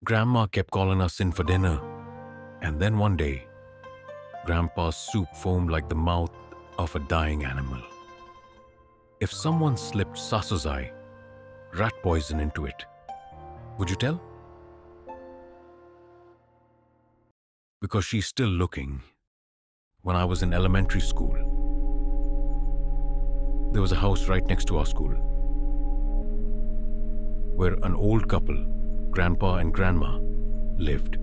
Grandma kept calling us in for dinner, and then one day, Grandpa's soup foamed like the mouth of a dying animal. If someone slipped sasozai, rat poison, into it, would you tell? Because she's still looking. When I was in elementary school, there was a house right next to our school where an old couple, Grandpa and Grandma, lived.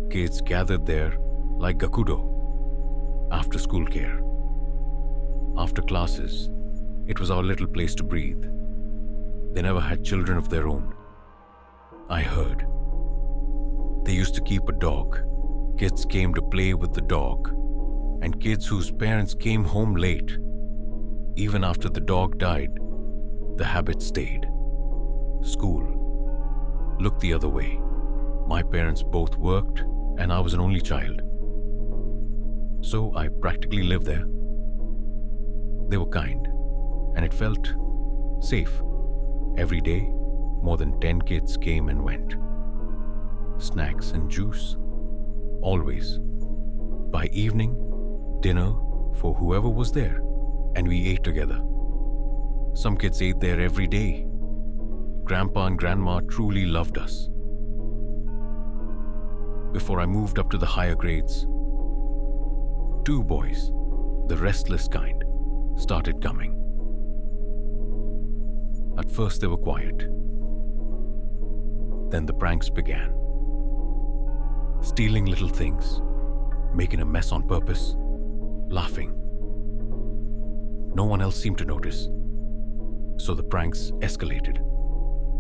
Kids gathered there like gakudo, after school care. After classes, it was our little place to breathe. They never had children of their own. I heard. They used to keep a dog. Kids came to play with the dog, and kids whose parents came home late. Even after the dog died, the habit stayed. School looked the other way. My parents both worked, and I was an only child. So I practically lived there. They were kind, and it felt safe. Every day, more than 10 kids came and went. Snacks and juice, always. By evening, dinner for whoever was there, and we ate together. Some kids ate there every day. Grandpa and Grandma truly loved us. Before I moved up to the higher grades, 2 boys, the restless kind, started coming. At first they were quiet. Then the pranks began. Stealing little things, making a mess on purpose, laughing. No one else seemed to notice, so the pranks escalated.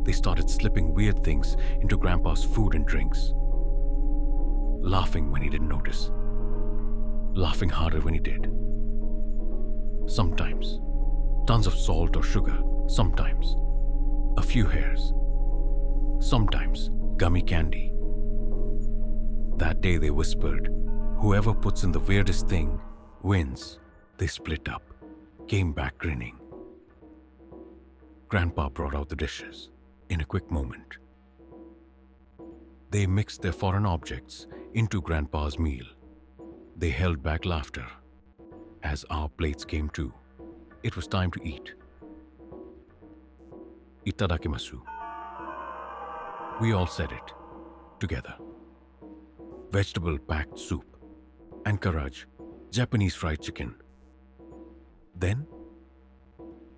They started slipping weird things into Grandpa's food and drinks. Laughing when he didn't notice. Laughing harder when he did. Sometimes, tons of salt or sugar. Sometimes, a few hairs. Sometimes, gummy candy. That day they whispered, whoever puts in the weirdest thing wins. They split up, came back grinning. Grandpa brought out the dishes in a quick moment. They mixed their foreign objects into Grandpa's meal. They held back laughter as our plates came too. It was time to eat. Itadakimasu. We all said it, together. Vegetable-packed soup, ankaraj, Japanese fried chicken. Then,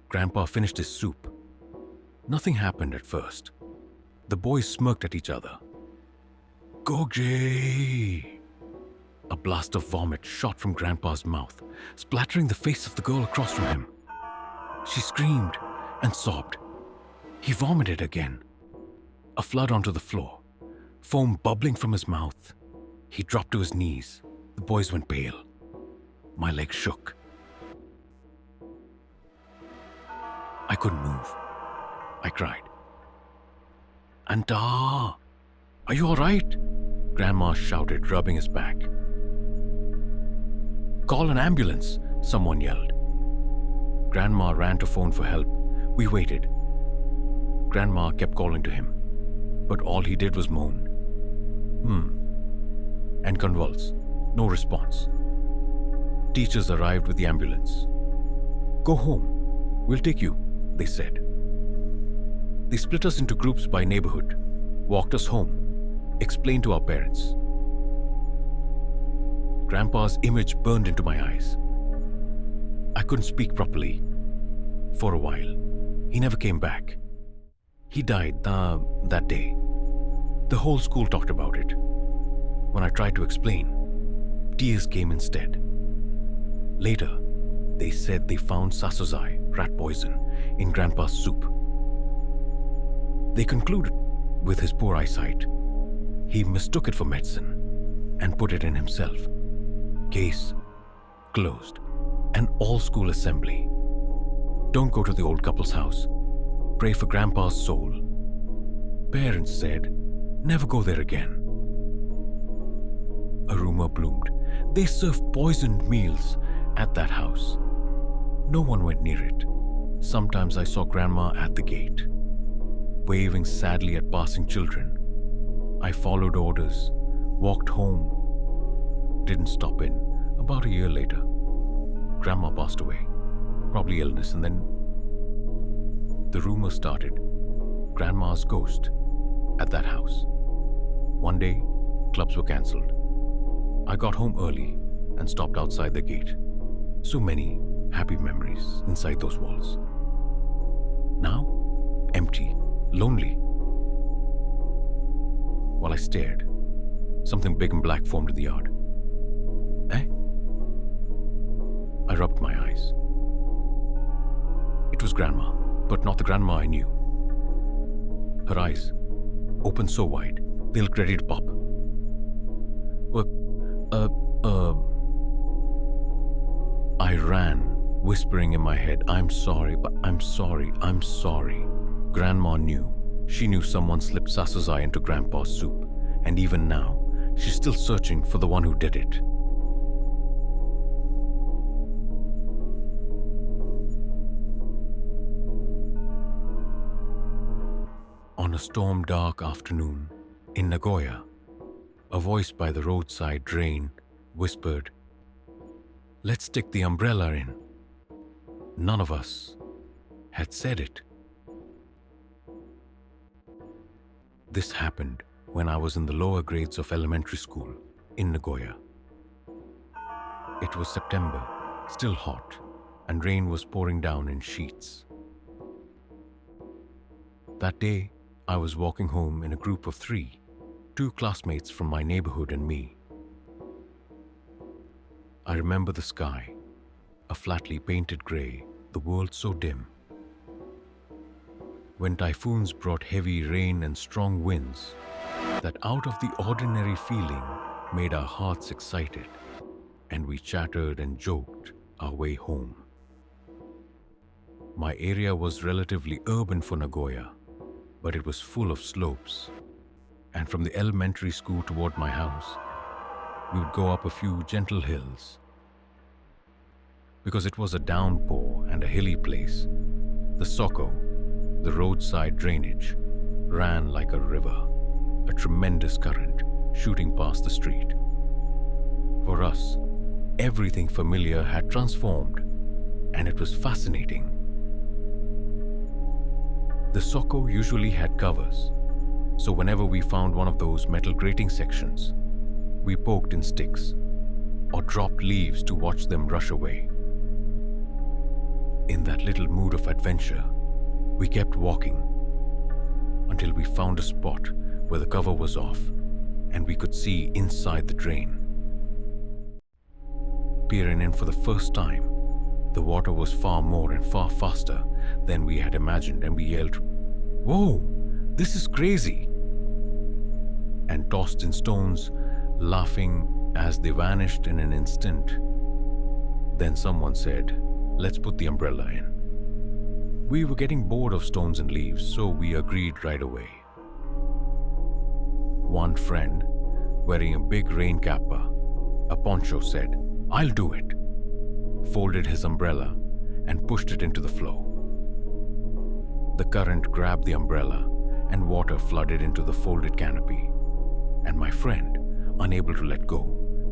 Grandpa finished his soup. Nothing happened at first. The boys smirked at each other. Gogje! A blast of vomit shot from Grandpa's mouth, splattering the face of the girl across from him. She screamed and sobbed. He vomited again. A flood onto the floor, foam bubbling from his mouth. He dropped to his knees. The boys went pale. My legs shook. I couldn't move. I cried. Anta! Are you all right? Grandma shouted, rubbing his back. Call an ambulance, someone yelled. Grandma ran to phone for help. We waited. Grandma kept calling to him, but all he did was moan. And convulse. No response. Teachers arrived with the ambulance. Go home. We'll take you, they said. They split us into groups by neighborhood, walked us home, explained to our parents. Grandpa's image burned into my eyes. I couldn't speak properly. For a while. He never came back. He died that day. The whole school talked about it. When I tried to explain, tears came instead. Later, they said they found sasozai, rat poison, in Grandpa's soup. They concluded, with his poor eyesight, he mistook it for medicine and put it in himself. Case closed. An all-school assembly. Don't go to the old couple's house. Pray for Grandpa's soul. Parents said, never go there again. A rumor bloomed. They served poisoned meals at that house. No one went near it. Sometimes I saw Grandma at the gate, waving sadly at passing children. I followed orders, walked home, didn't stop in. About a year later, Grandma passed away, probably illness, and then the rumor started. Grandma's ghost at that house. One day, clubs were cancelled. I got home early and stopped outside the gate. So many happy memories inside those walls. Now, empty, lonely. While I stared, something big and black formed in the yard. Eh? I rubbed my eyes. It was Grandma, but not the Grandma I knew. Her eyes, open so wide, they looked ready to pop. I ran, whispering in my head, I'm sorry, but I'm sorry, I'm sorry. Grandma knew. She knew someone slipped sasuzai into Grandpa's soup, and even now, she's still searching for the one who did it. On a storm-dark afternoon in Nagoya, a voice by the roadside drain whispered, "Let's stick the umbrella in." None of us had said it. This happened when I was in the lower grades of elementary school in Nagoya. It was September, still hot, and rain was pouring down in sheets. That day, I was walking home in a group of 3, 2 classmates from my neighborhood and me. I remember the sky, a flatly painted grey, the world so dim. When typhoons brought heavy rain and strong winds, that out of the ordinary feeling made our hearts excited, and we chattered and joked our way home. My area was relatively urban for Nagoya, but it was full of slopes, and from the elementary school toward my house, we would go up a few gentle hills. Because it was a downpour and a hilly place, the Soko, the roadside drainage, ran like a river, a tremendous current shooting past the street. For us, everything familiar had transformed, and it was fascinating. The Soko usually had covers, so whenever we found one of those metal grating sections, we poked in sticks or dropped leaves to watch them rush away. In that little mood of adventure, we kept walking until we found a spot where the cover was off and we could see inside the drain. Peering in for the first time, the water was far more and far faster than we had imagined, and we yelled, "Whoa, this is crazy!" and tossed in stones, laughing as they vanished in an instant. Then someone said, "Let's put the umbrella in." We were getting bored of stones and leaves, so we agreed right away. One friend, wearing a big rain kappa, a poncho, said, "I'll do it," folded his umbrella and pushed it into the flow. The current grabbed the umbrella and water flooded into the folded canopy, and my friend, unable to let go,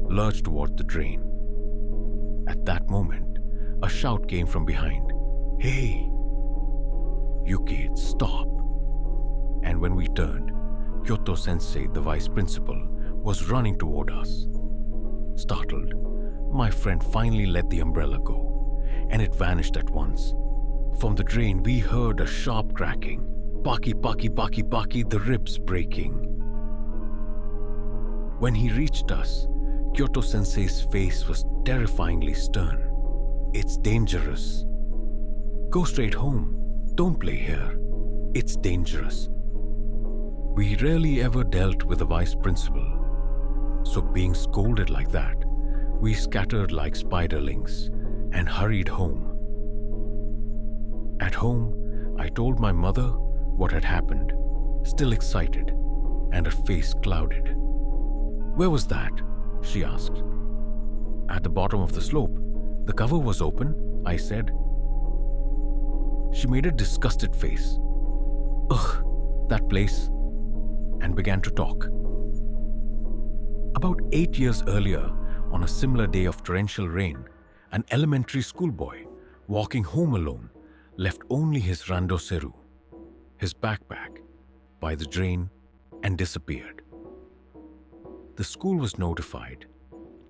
lurched toward the drain. At that moment, a shout came from behind, "Hey, you kids, stop!" And when we turned, Kyoto Sensei, the vice principal, was running toward us. Startled, my friend finally let the umbrella go, and it vanished at once. From the drain, we heard a sharp cracking, "Baki, baki, baki, baki," the ribs breaking. When he reached us, Kyoto Sensei's face was terrifyingly stern. "It's dangerous. Go straight home. Don't play here. It's dangerous." We rarely ever dealt with the vice principal, so being scolded like that, we scattered like spiderlings and hurried home. At home, I told my mother what had happened, still excited, and her face clouded. "Where was that?" she asked. "At the bottom of the slope. The cover was open," I said. She made a disgusted face. "Ugh, that place," and began to talk. About 8 years earlier, on a similar day of torrential rain, an elementary schoolboy, walking home alone, left only his randoseru, his backpack, by the drain and disappeared. The school was notified.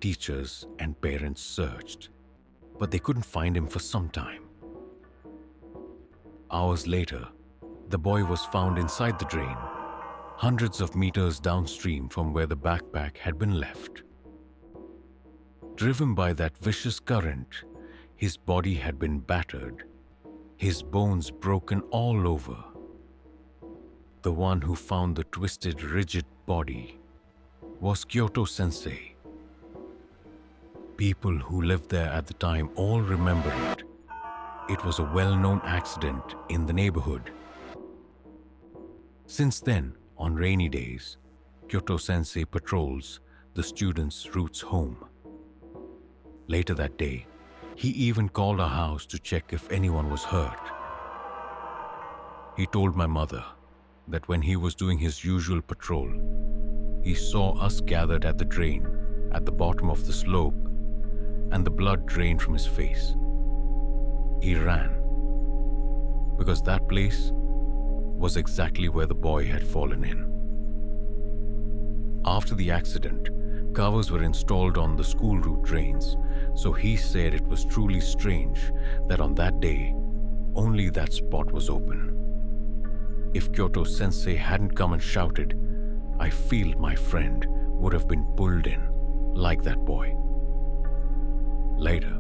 Teachers and parents searched, but they couldn't find him for some time. Hours later, the boy was found inside the drain, hundreds of meters downstream from where the backpack had been left. Driven by that vicious current, his body had been battered, his bones broken all over. The one who found the twisted, rigid body was Kyoto-sensei. People who lived there at the time all remember it. It was a well-known accident in the neighborhood. Since then, on rainy days, Kyoto-sensei patrols the students' routes home. Later that day, he even called our house to check if anyone was hurt. He told my mother that when he was doing his usual patrol, he saw us gathered at the drain at the bottom of the slope, and the blood drained from his face. He ran, because that place was exactly where the boy had fallen in. After the accident, covers were installed on the school route drains, so he said it was truly strange that on that day, only that spot was open. If Kyoto-sensei hadn't come and shouted, I feel my friend would have been pulled in, like that boy. Later,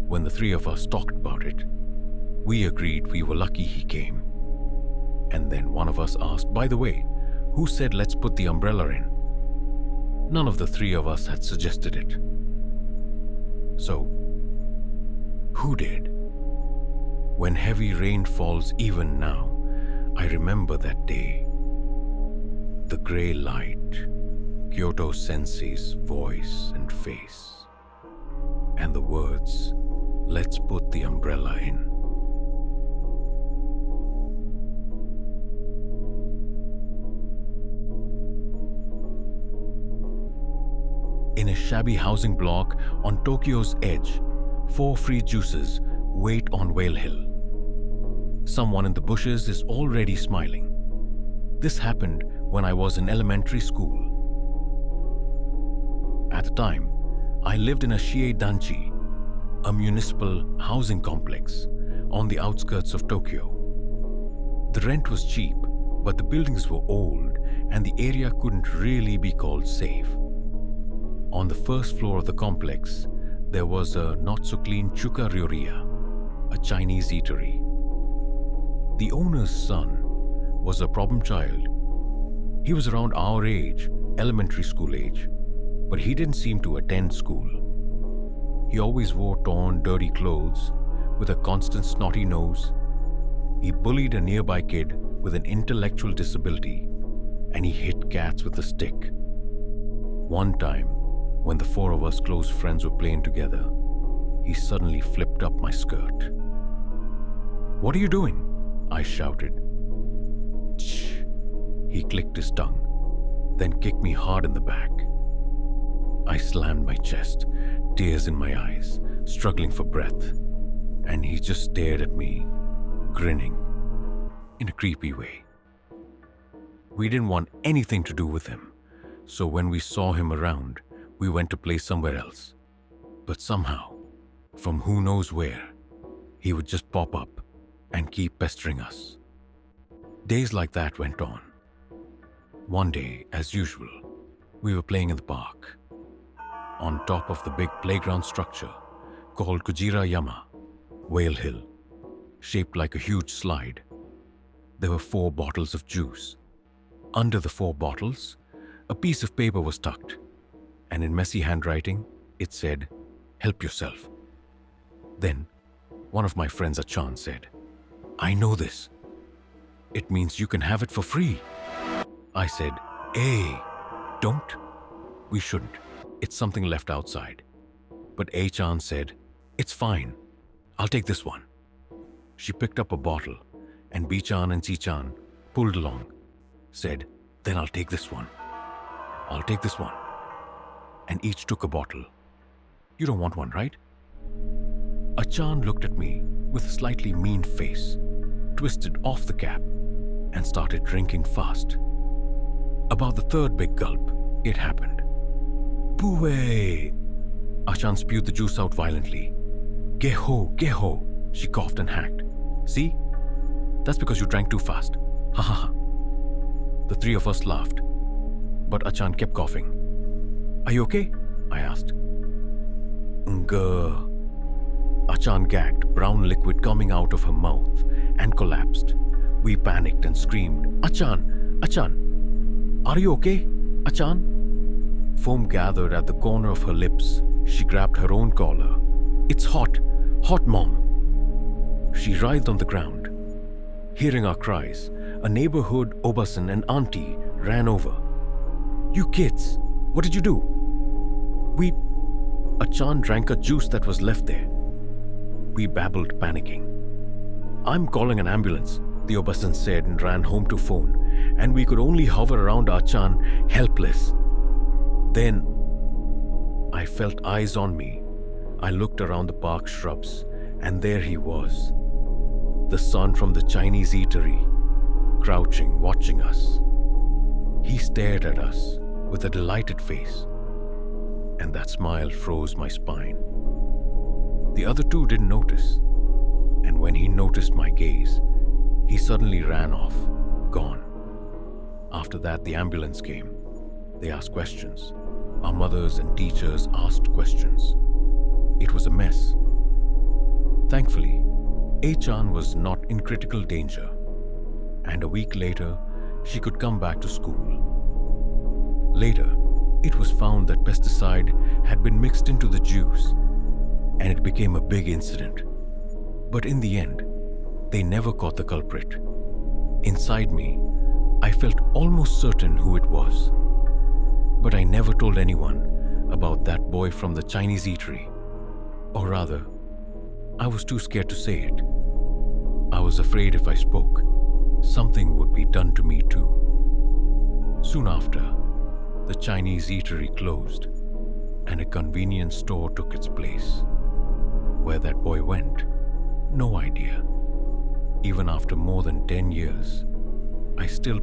when the three of us talked about it, we agreed we were lucky he came. And then one of us asked, by the way, who said let's put the umbrella in? None of the three of us had suggested it. So, who did? When heavy rain falls even now, I remember that day. The grey light, Kyoto-sensei's voice and face, and the words, let's put the umbrella in. In a shabby housing block on Tokyo's edge, 4 free juices wait on Whale Hill. Someone in the bushes is already smiling. This happened when I was in elementary school. At the time, I lived in a Shiei-danchi, a municipal housing complex on the outskirts of Tokyo. The rent was cheap, but the buildings were old and the area couldn't really be called safe. On the first floor of the complex, there was a not-so-clean chuka ryoria, a Chinese eatery. The owner's son was a problem child. He was around our age, elementary school age, but he didn't seem to attend school. He always wore torn, dirty clothes with a constant snotty nose. He bullied a nearby kid with an intellectual disability, and he hit cats with a stick. One time, when the 4 of us close friends were playing together, he suddenly flipped up my skirt. "What are you doing?" I shouted. "Shh." He clicked his tongue, then kicked me hard in the back. I slammed my chest, tears in my eyes, struggling for breath, and he just stared at me, grinning, in a creepy way. We didn't want anything to do with him, so when we saw him around, we went to play somewhere else. But somehow, from who knows where, he would just pop up and keep pestering us. Days like that went on. One day, as usual, we were playing in the park. On top of the big playground structure called Kujira Yama, Whale Hill, shaped like a huge slide, there were 4 bottles of juice. Under the 4 bottles, a piece of paper was tucked, and in messy handwriting, it said, "Help yourself." Then, one of my friends, Achan, said, "I know this. It means you can have it for free." I said, "Hey, don't. We shouldn't. It's something left outside." But A-chan said, "It's fine. I'll take this one." She picked up a bottle, and B-chan and C-chan pulled along, said, "Then I'll take this one. I'll take this one." and each took a bottle. You don't want one, right? Achan looked at me with a slightly mean face, twisted off the cap, and started drinking fast. About the third big gulp, it happened. Pooey! Achan spewed the juice out violently. Geho, she coughed and hacked. See? That's because you drank too fast. Ha ha ha. The three of us laughed, but Achan kept coughing. Are you okay? I asked. Ngh. Achan gagged, brown liquid coming out of her mouth, and collapsed. We panicked and screamed, Achan! Are you okay, Achan? Foam gathered at the corner of her lips. She grabbed her own collar. It's hot, Mom. She writhed on the ground. Hearing our cries, a neighborhood obasan and auntie ran over. You kids, what did you do? Achan drank a juice that was left there. We babbled, panicking. I'm calling an ambulance, the obasan said and ran home to phone, and we could only hover around Achan, helpless. Then I felt eyes on me. I looked around the park shrubs, and there he was, the son from the Chinese eatery, crouching, watching us. He stared at us with a delighted face, and that smile froze my spine. The other two didn't notice, and when he noticed my gaze, he suddenly ran off, gone. After that, the ambulance came. They asked questions. Our mothers and teachers asked questions. It was a mess. Thankfully, Achan was not in critical danger, and a week later, she could come back to school. Later, it was found that pesticide had been mixed into the juice, and it became a big incident. But in the end, they never caught the culprit. Inside me, I felt almost certain who it was. But I never told anyone about that boy from the Chinese eatery. Or rather, I was too scared to say it. I was afraid if I spoke, something would be done to me too. Soon after, the Chinese eatery closed, and a convenience store took its place. Where that boy went, no idea. Even after more than 10 years, I still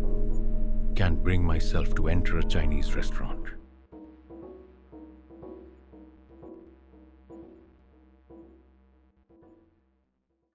can't bring myself to enter a Chinese restaurant.